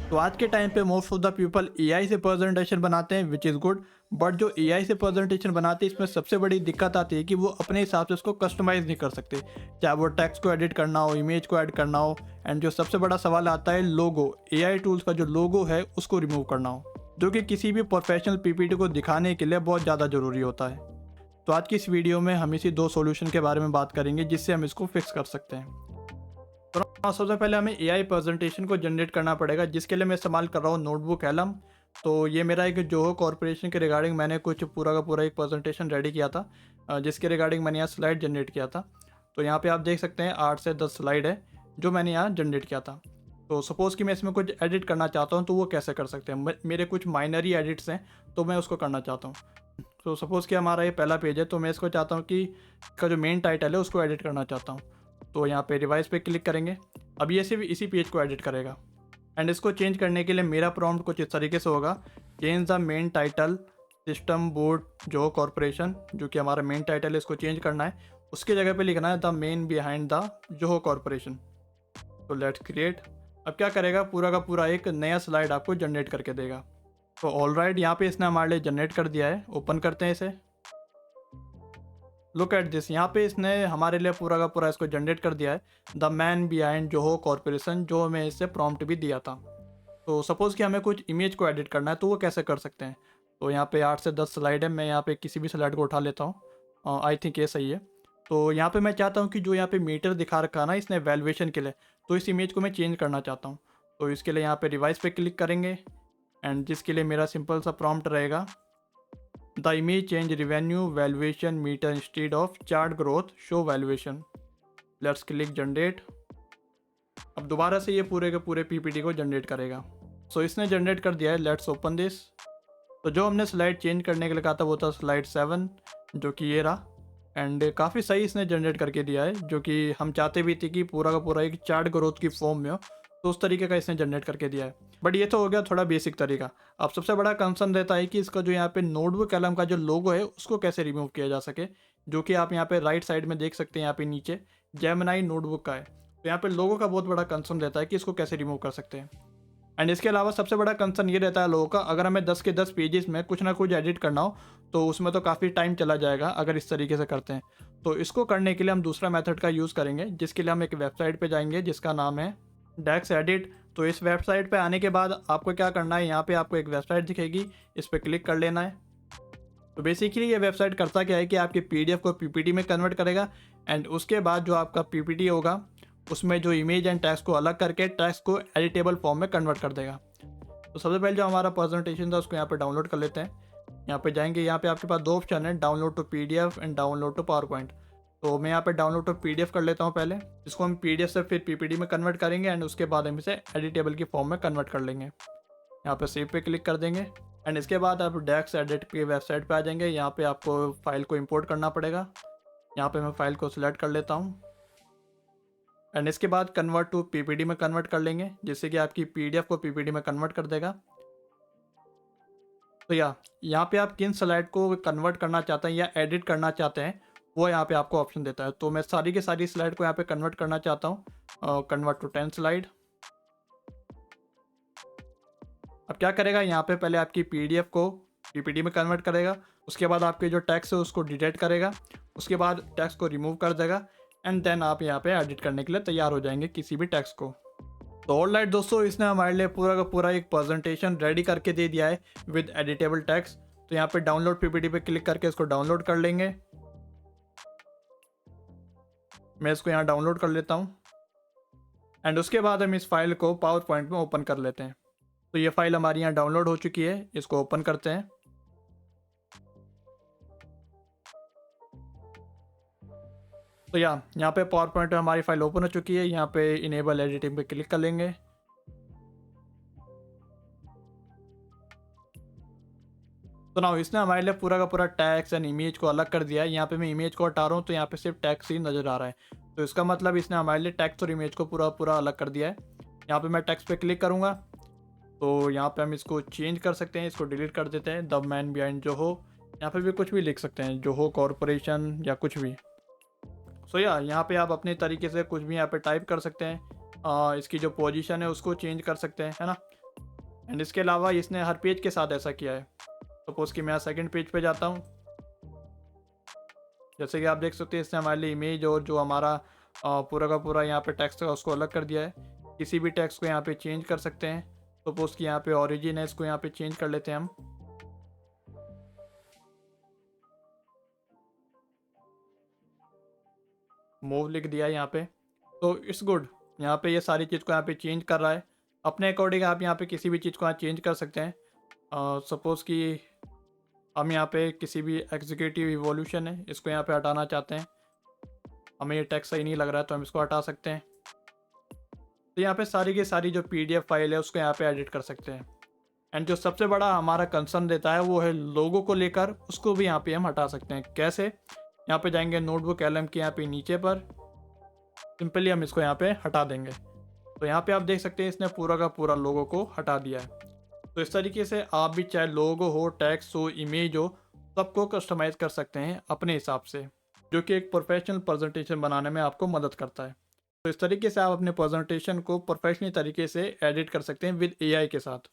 तो आज के टाइम पे most of the people AI से प्रेजेंटेशन बनाते हैं विच इज़ गुड। बट जो एआई से प्रेजेंटेशन बनाते हैं इसमें सबसे बड़ी दिक्कत आती है कि वो अपने हिसाब से उसको कस्टमाइज़ नहीं कर सकते, चाहे वो टेक्स्ट को एडिट करना हो, इमेज को ऐड करना हो। एंड जो सबसे बड़ा सवाल आता है लोगो, एआई टूल्स का जो लोगो है उसको रिमूव करना हो, जो कि किसी भी प्रोफेशनल पीपीटी को दिखाने के लिए बहुत ज़्यादा ज़रूरी होता है। तो आज की इस वीडियो में हम इसी दो सॉल्यूशन के बारे में बात करेंगे जिससे हम इसको फिक्स कर सकते हैं। तो सबसे पहले हमें एआई प्रेजेंटेशन को जनरेट करना पड़ेगा, जिसके लिए मैं इस्तेमाल कर रहा हूँ नोटबुक एलम। तो ये मेरा एक जोहो कॉर्पोरेशन के रिगार्डिंग मैंने कुछ पूरा का पूरा एक प्रेजेंटेशन रेडी किया था, जिसके रिगार्डिंग मैंने यहाँ स्लाइड जनरेट किया था। तो यहाँ पे आप देख सकते हैं 8 से 10 स्लाइड है जो मैंने यहाँ जनरेट किया था। तो सपोज़ कि मैं इसमें कुछ एडिट करना चाहता हूँ तो वो कैसे कर सकते हैं। मेरे कुछ माइनरी एडिट्स हैं तो मैं उसको करना चाहता हूँ। तो सपोज़ कि हमारा ये पहला पेज है तो मैं इसको चाहता हूँ कि इसका जो मेन टाइटल है उसको एडिट करना चाहता हूँ। तो यहाँ पे रिवाइज पे क्लिक करेंगे। अब ये सिर्फ इसी पेज को एडिट करेगा। एंड इसको चेंज करने के लिए मेरा प्रॉम्प्ट कुछ इस तरीके से होगा, change the main title system board Zoho corporation, जो कि हमारा मेन टाइटल है, इसको चेंज करना है। उसकी जगह पे लिखना है the main behind the Zoho corporation. तो लेट्स क्रिएट। अब क्या करेगा, पूरा का पूरा एक नया स्लाइड आपको जनरेट करके देगा। तो ऑल राइट, यहाँ पे इसने हमारे लिए जनरेट कर दिया है। ओपन करते हैं इसे। लुक एट दिस, यहाँ पे इसने हमारे लिए पूरा का पूरा इसको जनरेट कर दिया है, the man behind Zoho corporation, जो हमें इससे प्रॉम्प्ट भी दिया था। तो सपोज़ कि हमें कुछ इमेज को एडिट करना है तो वो कैसे कर सकते हैं। तो यहाँ पे 8 से 10 स्लाइड है, मैं यहाँ पे किसी भी स्लाइड को उठा लेता हूँ। आई थिंक ये सही है। तो यहाँ पे मैं चाहता हूँ कि जो यहाँ पे मीटर दिखा रखा ना इसने वैल्यूएशन के लिए, तो इस इमेज को मैं चेंज करना चाहता हूँ। तो इसके लिए यहाँ पे रिवाइज पे क्लिक करेंगे एंड जिसके लिए मेरा सिंपल सा प्रॉम्प्ट रहेगा, the image change revenue valuation meter instead of chart growth show valuation. Let's click generate. अब दोबारा से ये पूरे के पूरे पीपीटी को जनरेट करेगा। सो इसने जनरेट कर दिया है। Let's open this. तो जो हमने स्लाइड चेंज करने के लिए कहा था वो था स्लाइड 7, जो कि ये रहा। एंड काफ़ी सही इसने जनरेट करके दिया है, जो कि हम चाहते भी थे कि पूरा का पूरा एक चार्ट ग्रोथ की फॉर्म में हो, तो उस तरीके का इसने जनरेट करके दिया है। बट ये तो हो गया थोड़ा बेसिक तरीका। अब सबसे बड़ा कंसर्न रहता है कि इसका जो यहाँ पे नोटबुक कलम का जो लोगो है उसको कैसे रिमूव किया जा सके, जो कि आप यहाँ पे राइट साइड में देख सकते हैं। यहाँ पे नीचे जेमिनी नोटबुक का है। तो यहाँ पे लोगो का बहुत बड़ा कंसर्न रहता है कि इसको कैसे रिमूव कर सकते हैं। एंड इसके अलावा सबसे बड़ा कंसर्न ये रहता है लोगों का, अगर हमें 10 के 10 पेजेस में कुछ ना कुछ एडिट करना हो तो उसमें तो काफ़ी टाइम चला जाएगा अगर इस तरीके से करते हैं। तो इसको करने के लिए हम दूसरा मेथड का यूज़ करेंगे, जिसके लिए हम एक वेबसाइट पे जाएंगे जिसका नाम है डेक्स एडिट। तो इस वेबसाइट पे आने के बाद आपको क्या करना है, यहाँ पे आपको एक वेबसाइट दिखेगी, इस पर क्लिक कर लेना है। तो बेसिकली ये वेबसाइट करता क्या है कि आपके पीडीएफ को पीपीटी में कन्वर्ट करेगा। एंड उसके बाद जो आपका पीपीटी होगा उसमें जो इमेज एंड टेक्स्ट को अलग करके टेक्स्ट को एडिटेबल फॉर्म में कन्वर्ट कर देगा। तो सबसे पहले जो हमारा प्रेजेंटेशन था उसको यहाँ पे डाउनलोड कर लेते हैं। यहाँ पे जाएंगे, यहाँ पे आपके पास दो ऑप्शन है, download to PDF and download to PowerPoint. तो मैं यहाँ पे डाउनलोड टू पीडीएफ कर लेता हूँ पहले। इसको हम पीडीएफ से फिर पीपीटी में कन्वर्ट करेंगे एंड उसके बाद हम इसे एडिटेबल की फॉर्म में कन्वर्ट कर लेंगे। यहाँ पे सेव पे क्लिक कर देंगे एंड इसके बाद आप डेक्स एडिट की वेबसाइट पे आ जाएंगे। यहाँ पे आपको फाइल को इम्पोर्ट करना पड़ेगा। यहाँ पे मैं फाइल को सिलेक्ट कर लेता हूँ एंड इसके बाद कन्वर्ट टू पीपीटी में कन्वर्ट कर लेंगे, जिससे कि आपकी पीडीएफ को पीपीटी में कन्वर्ट कर देगा। तो यहाँ पे आप किन स्लाइड को कन्वर्ट करना चाहते हैं या एडिट करना चाहते हैं वो यहाँ पे आपको ऑप्शन देता है। तो मैं सारी की सारी स्लाइड को यहाँ पे कन्वर्ट करना चाहता हूँ, कन्वर्ट टू 10 स्लाइड। अब क्या करेगा, यहाँ पे पहले आपकी पीडीएफ को पीपीटी में कन्वर्ट करेगा, उसके बाद आपके जो टेक्स्ट है उसको डिलीट करेगा, उसके बाद टेक्स्ट को रिमूव कर देगा एंड देन आप यहाँ पे एडिट करने के लिए तैयार हो जाएंगे किसी भी टेक्स्ट को। तो ऑलराइट दोस्तों, इसने हमारे लिए पूरा का पूरा एक प्रेजेंटेशन रेडी करके दे दिया है विद एडिटेबल टेक्स्ट। तो यहाँ पे डाउनलोड पीपीटी पे क्लिक करके इसको डाउनलोड कर लेंगे। मैं इसको यहाँ डाउनलोड कर लेता हूँ एंड उसके बाद हम इस फाइल को पावर पॉइंट में ओपन कर लेते हैं। तो ये फाइल हमारी यहाँ डाउनलोड हो चुकी है, इसको ओपन करते हैं। तो यहाँ पे पावर पॉइंट में हमारी फाइल ओपन हो चुकी है। यहाँ पे इनेबल एडिटिंग पे क्लिक कर लेंगे। तो ना इसने हमारे लिए पूरा का पूरा टैक्स एंड इमेज को अलग कर दिया है। यहाँ पे मैं इमेज को हटा रहा हूँ तो यहाँ पे सिर्फ टैक्स ही नज़र आ रहा है। तो इसका मतलब इसने हमारे लिए टैक्स और इमेज को पूरा पूरा अलग कर दिया है। यहाँ पे मैं टैक्स पे क्लिक करूँगा तो यहाँ पे हम इसको चेंज कर सकते हैं, इसको डिलीट कर देते हैं। द मैन बिहाइंड जोहो, यहाँ पे भी कुछ भी लिख सकते हैं, जोहो कॉर्पोरेशन या कुछ भी। सो यहाँ पे आप अपने तरीके से कुछ भी यहाँ पे टाइप कर सकते हैं। इसकी जो पोजीशन है उसको चेंज कर सकते हैं, है ना। एंड इसके अलावा इसने हर पेज के साथ ऐसा किया है। सपोज़ कि मैं सेकंड पेज पे जाता हूँ, जैसे कि आप देख सकते हैं इसने हमारे लिए इमेज और जो हमारा पूरा का पूरा यहाँ पे टेक्स्ट है उसको अलग कर दिया है। किसी भी टेक्स्ट को यहाँ पे चेंज कर सकते हैं। सपोज़ कि यहाँ पे ओरिजिन है, इसको यहाँ पे चेंज कर लेते हैं हम। मूव लिख दिया है यहाँ पे, तो इट्स गुड। यहाँ पे ये सारी चीज़ को यहाँ पे चेंज कर रहा है। अपने अकॉर्डिंग आप यहाँ पे किसी भी चीज़ को यहाँ चेंज कर सकते हैं। सपोज़ कि हम यहाँ पे किसी भी एग्जीक्यूटिव इवोल्यूशन है, इसको यहाँ पे हटाना चाहते हैं। हमें ये टेक्स्ट सही नहीं लग रहा है तो हम इसको हटा सकते हैं। तो यहाँ पे सारी की सारी जो PDF फाइल है उसको यहाँ पे एडिट कर सकते हैं। एंड जो सबसे बड़ा हमारा कंसर्न देता है वो है लोगों को लेकर, उसको भी यहाँ पे हम हटा सकते हैं। कैसे? यहाँ पे जाएंगे नोटबुक LM के यहाँ पे नीचे पर, सिंपली हम इसको यहाँ पे हटा देंगे। तो यहाँ पे आप देख सकते हैं इसने पूरा का पूरा लोगो को हटा दिया है। तो इस तरीके से आप भी चाहे लोगो हो, टेक्स्ट हो, इमेज हो, सबको कस्टमाइज़ कर सकते हैं अपने हिसाब से, जो कि एक प्रोफेशनल प्रेजेंटेशन बनाने में आपको मदद करता है। तो इस तरीके से आप अपने प्रेजेंटेशन को प्रोफेशनल तरीके से एडिट कर सकते हैं विद AI के साथ।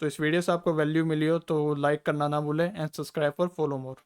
तो इस वीडियो से आपको वैल्यू मिली हो तो लाइक करना ना भूलें and subscribe for follow more.